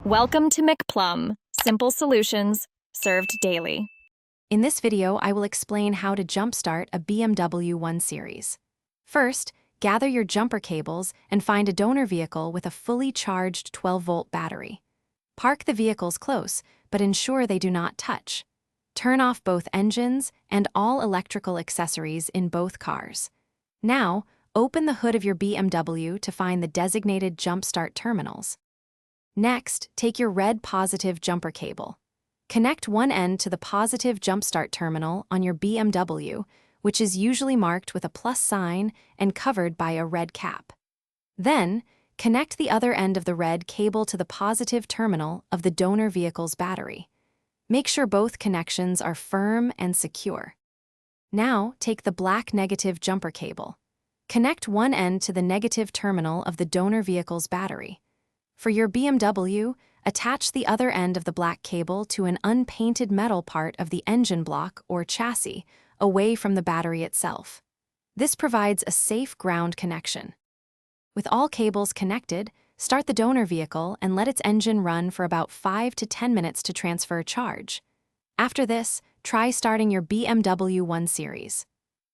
Welcome to McPlum, simple solutions served daily. In this video, I will explain how to jumpstart a BMW 1 Series. First, gather your jumper cables and find a donor vehicle with a fully charged 12-volt battery. Park the vehicles close, but ensure they do not touch. Turn off both engines and all electrical accessories in both cars. Now, open the hood of your BMW to find the designated jumpstart terminals. Next, take your red positive jumper cable. Connect one end to the positive jumpstart terminal on your BMW, which is usually marked with a plus sign and covered by a red cap. Then, connect the other end of the red cable to the positive terminal of the donor vehicle's battery. Make sure both connections are firm and secure. Now, take the black negative jumper cable. Connect one end to the negative terminal of the donor vehicle's battery. For your BMW, attach the other end of the black cable to an unpainted metal part of the engine block or chassis, away from the battery itself. This provides a safe ground connection. With all cables connected, start the donor vehicle and let its engine run for about 5 to 10 minutes to transfer charge. After this, try starting your BMW 1 Series.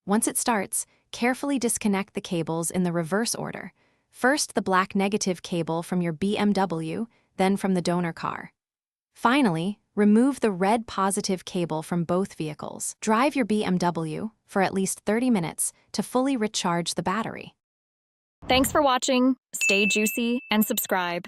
Once it starts, carefully disconnect the cables in the reverse order. First, the black negative cable from your BMW, then from the donor car. Finally, remove the red positive cable from both vehicles. Drive your BMW for at least 30 minutes to fully recharge the battery. Thanks for watching. Stay juicy and subscribe.